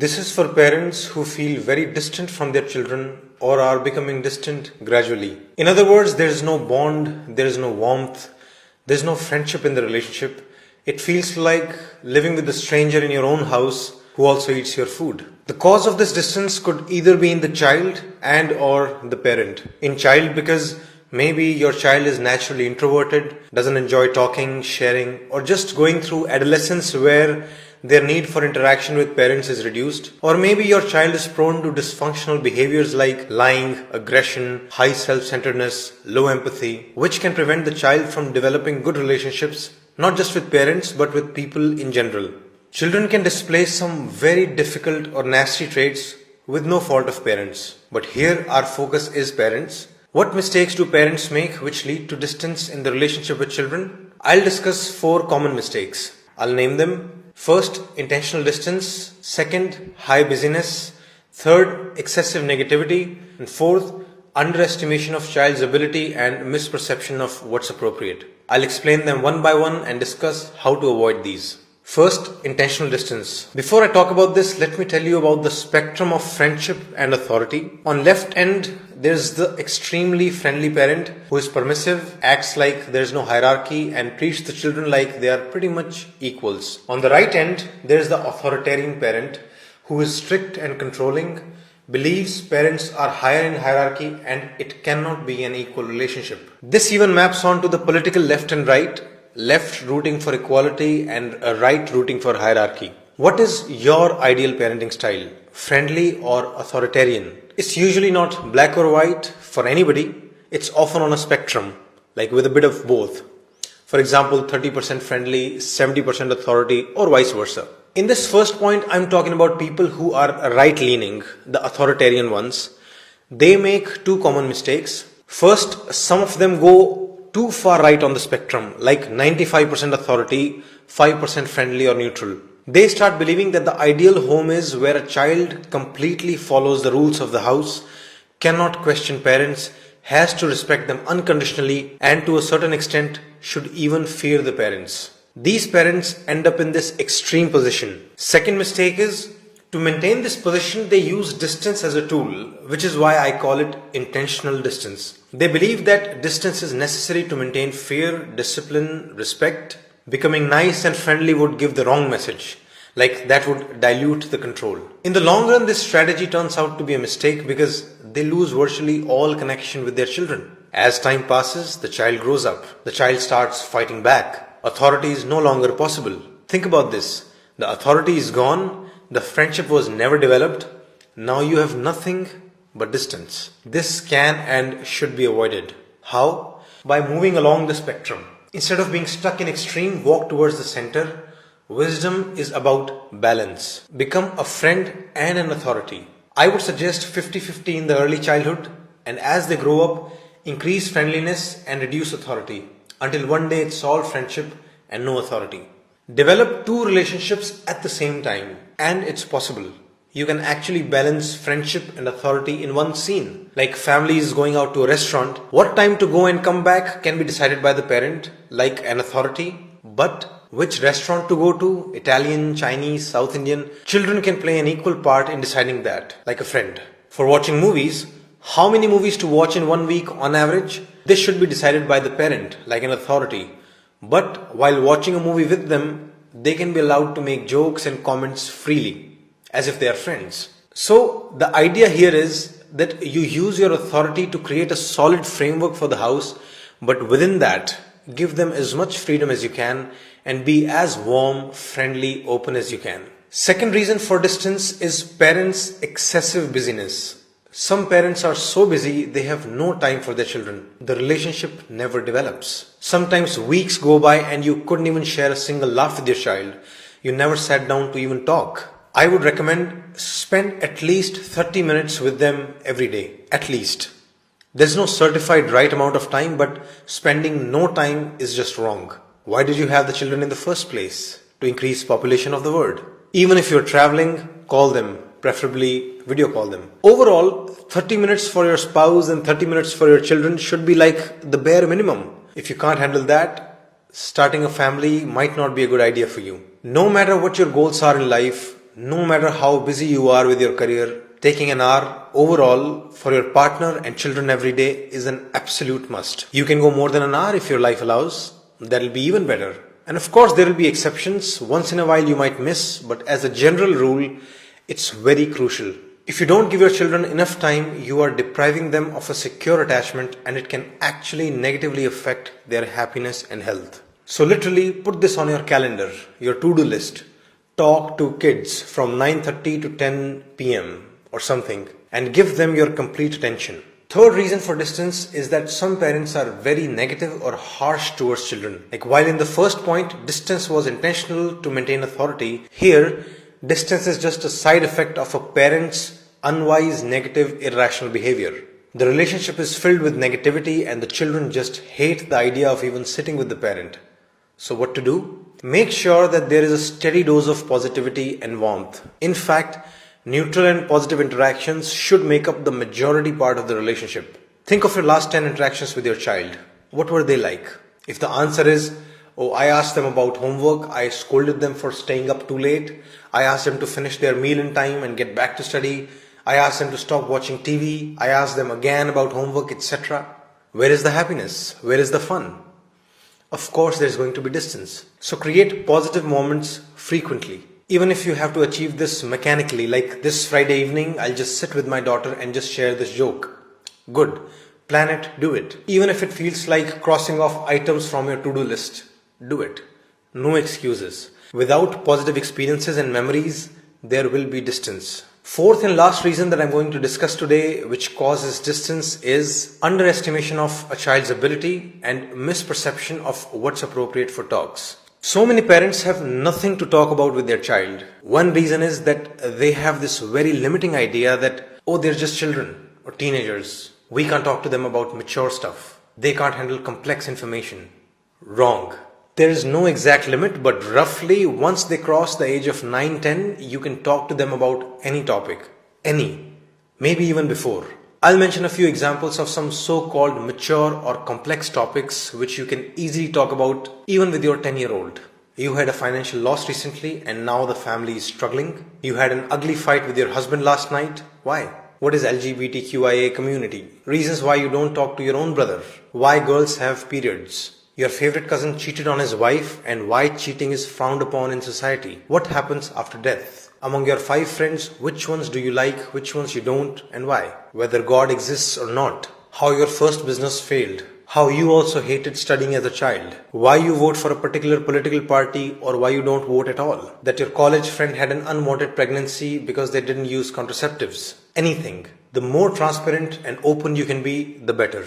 This is for parents who feel very distant from their children or are becoming distant gradually. In other words, there is no bond, there is no warmth, there is no friendship in the relationship. It feels like living with a stranger in your own house who also eats your food. The cause of this distance could either be in the child and or the parent. In child, because maybe your child is naturally introverted, doesn't enjoy talking, sharing, or just going through adolescence where their need for interaction with parents is reduced. Or maybe your child is prone to dysfunctional behaviors like lying, aggression, high self-centeredness, low empathy, which can prevent the child from developing good relationships, not just with parents, but with people in general. Children can display some very difficult or nasty traits with no fault of parents. But here our focus is parents. What mistakes do parents make which lead to distance in the relationship with children? I'll discuss 4 common mistakes. I'll name them. First, intentional distance. Second, high busyness. Third, excessive negativity. And fourth, underestimation of child's ability and misperception of what's appropriate. I'll explain them one by one and discuss how to avoid these. First, intentional distance. Before I talk about this, let me tell you about the spectrum of friendship and authority. On left end, there's the extremely friendly parent who is permissive, acts like there's no hierarchy, and treats the children like they are pretty much equals. On the right end, there's the authoritarian parent who is strict and controlling, believes parents are higher in hierarchy and it cannot be an equal relationship. This even maps onto the political left and right. Left rooting for equality and a right rooting for hierarchy. What is your ideal parenting style? Friendly or authoritarian? It's usually not black or white for anybody. It's often on a spectrum, like with a bit of both. For example, 30% friendly, 70% authority, or vice versa. In this first point, I'm talking about people who are right-leaning, the authoritarian ones. They make 2 common mistakes. First, some of them go too far right on the spectrum, like 95% authority, 5% friendly or neutral. They start believing that the ideal home is where a child completely follows the rules of the house, cannot question parents, has to respect them unconditionally, and to a certain extent should even fear the parents. These parents end up in this extreme position. Second mistake is, to maintain this position, they use distance as a tool, which is why I call it intentional distance. They believe that distance is necessary to maintain fear, discipline, respect. Becoming nice and friendly would give the wrong message, like that would dilute the control. In the long run, this strategy turns out to be a mistake because they lose virtually all connection with their children. As time passes, the child grows up. The child starts fighting back. Authority is no longer possible. Think about this. The authority is gone. The friendship was never developed. Now you have nothing but distance. This can and should be avoided. How? By moving along the spectrum. Instead of being stuck in extreme, walk towards the center. Wisdom is about balance. Become a friend and an authority. I would suggest 50-50 in the early childhood, and as they grow up, increase friendliness and reduce authority, until one day it's all friendship and no authority. Develop 2 relationships at the same time, and it's possible. You can actually balance friendship and authority in one scene. Like families going out to a restaurant, what time to go and come back can be decided by the parent, like an authority. But which restaurant to go to, Italian, Chinese, South Indian, children can play an equal part in deciding that, like a friend. For watching movies, how many movies to watch in 1 week on average? This should be decided by the parent, like an authority. But while watching a movie with them, they can be allowed to make jokes and comments freely, as if they are friends. So the idea here is that you use your authority to create a solid framework for the house, but within that, give them as much freedom as you can and be as warm, friendly, open as you can. Second reason for distance is parents' excessive busyness. Some parents are so busy they have no time for their children. The relationship never develops. Sometimes weeks go by and you couldn't even share a single laugh with your child. You never sat down to even talk. I would recommend spend at least 30 minutes with them every day. At least. There's no certified right amount of time, but spending no time is just wrong. Why did you have the children in the first place? To increase population of the world. Even if you're traveling, call them. Preferably video call them. Overall, 30 minutes for your spouse and 30 minutes for your children should be like the bare minimum. If you can't handle that, starting a family might not be a good idea for you. No matter what your goals are in life, no matter how busy you are with your career, taking an hour overall for your partner and children every day is an absolute must. You can go more than an hour if your life allows. That'll be even better. And of course, there will be exceptions. Once in a while you might miss, but as a general rule, it's very crucial. If you don't give your children enough time, you are depriving them of a secure attachment, and it can actually negatively affect their happiness and health. So literally put this on your calendar, your to-do list. Talk to kids from 9:30 to 10 p.m. or something and give them your complete attention. Third reason for distance is that some parents are very negative or harsh towards children. Like while in the first point, distance was intentional to maintain authority, here, distance is just a side effect of a parent's unwise, negative, irrational behavior. The relationship is filled with negativity and the children just hate the idea of even sitting with the parent. So what to do? Make sure that there is a steady dose of positivity and warmth. In fact, neutral and positive interactions should make up the majority part of the relationship. Think of your last 10 interactions with your child. What were they like? If the answer is, oh, I asked them about homework, I scolded them for staying up too late, I asked them to finish their meal in time and get back to study, I asked them to stop watching TV, I asked them again about homework, etc. Where is the happiness? Where is the fun? Of course, there's going to be distance. So create positive moments frequently. Even if you have to achieve this mechanically, like this Friday evening, I'll just sit with my daughter and just share this joke. Good. Plan it, do it. Even if it feels like crossing off items from your to-do list, do it. No excuses. Without positive experiences and memories, there will be distance. Fourth and last reason that I'm going to discuss today, which causes distance, is underestimation of a child's ability and misperception of what's appropriate for talks. So many parents have nothing to talk about with their child. One reason is that they have this very limiting idea that, oh, they're just children or teenagers. We can't talk to them about mature stuff. They can't handle complex information. Wrong. There is no exact limit, but roughly once they cross the age of 9-10, you can talk to them about any topic. Any. Maybe even before. I'll mention a few examples of some so-called mature or complex topics which you can easily talk about even with your 10-year-old. You had a financial loss recently and now the family is struggling. You had an ugly fight with your husband last night. Why? What is LGBTQIA community? Reasons why you don't talk to your own brother. Why girls have periods. Your favorite cousin cheated on his wife and why cheating is frowned upon in society. What happens after death? Among your 5 friends, which ones do you like, which ones you don't, and why? Whether God exists or not. How your first business failed. How you also hated studying as a child. Why you vote for a particular political party or why you don't vote at all. That your college friend had an unwanted pregnancy because they didn't use contraceptives. Anything. The more transparent and open you can be, the better.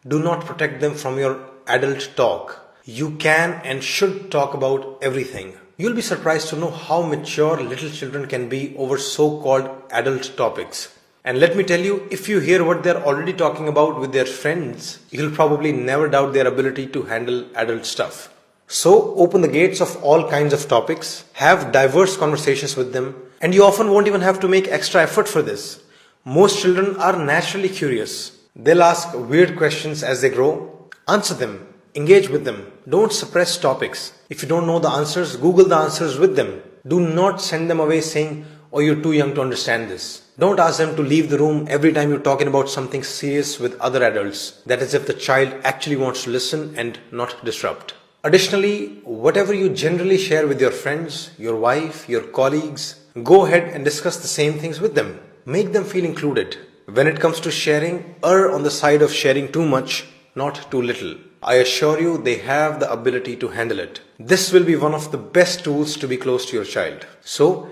Do not protect them from your adult talk. You can and should talk about everything. You'll be surprised to know how mature little children can be over so-called adult topics. And let me tell you, if you hear what they're already talking about with their friends, you'll probably never doubt their ability to handle adult stuff. So open the gates of all kinds of topics, have diverse conversations with them, and you often won't even have to make extra effort for this. Most children are naturally curious. They'll ask weird questions as they grow. Answer them. Engage with them. Don't suppress topics. If you don't know the answers, Google the answers with them. Do not send them away saying, oh, you're too young to understand this. Don't ask them to leave the room every time you're talking about something serious with other adults. That is if the child actually wants to listen and not disrupt. Additionally, whatever you generally share with your friends, your wife, your colleagues, go ahead and discuss the same things with them. Make them feel included. When it comes to sharing, err on the side of sharing too much, not too little. I assure you they have the ability to handle it. This will be one of the best tools to be close to your child. So,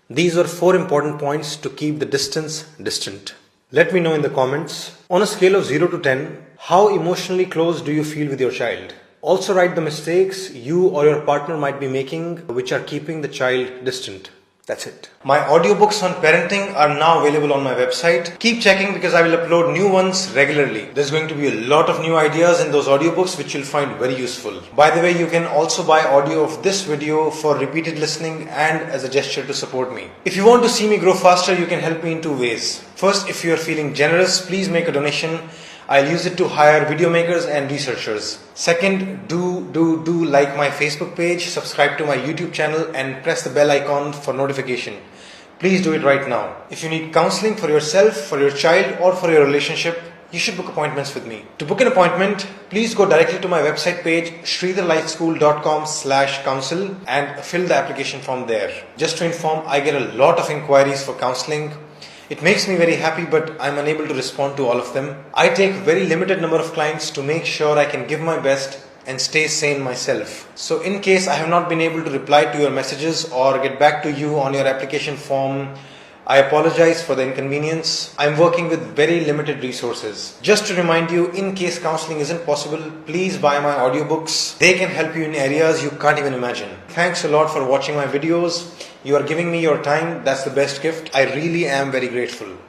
these are 4 important points to keep the distance distant. Let me know in the comments, on a scale of 0 to 10, how emotionally close do you feel with your child? Also write the mistakes you or your partner might be making which are keeping the child distant. That's it. My audiobooks on parenting are now available on my website. Keep checking because I will upload new ones regularly. There's going to be a lot of new ideas in those audiobooks which you'll find very useful. By the way, you can also buy audio of this video for repeated listening and as a gesture to support me. If you want to see me grow faster, you can help me in 2 ways. First, if you are feeling generous, please make a donation. I'll use it to hire video makers and researchers. Second, do like my Facebook page, subscribe to my YouTube channel, and press the bell icon for notification. Please do it right now. If you need counseling for yourself, for your child, or for your relationship, you should book appointments with me. To book an appointment, please go directly to my website page, sridharlifeschool.com/counsel, and fill the application form there. Just to inform, I get a lot of inquiries for counseling. It makes me very happy, but I'm unable to respond to all of them. I take very limited number of clients to make sure I can give my best and stay sane myself. So in case I have not been able to reply to your messages or get back to you on your application form, I apologize for the inconvenience. I'm working with very limited resources. Just to remind you, in case counseling isn't possible, please buy my audiobooks. They can help you in areas you can't even imagine. Thanks a lot for watching my videos. You are giving me your time. That's the best gift. I really am very grateful.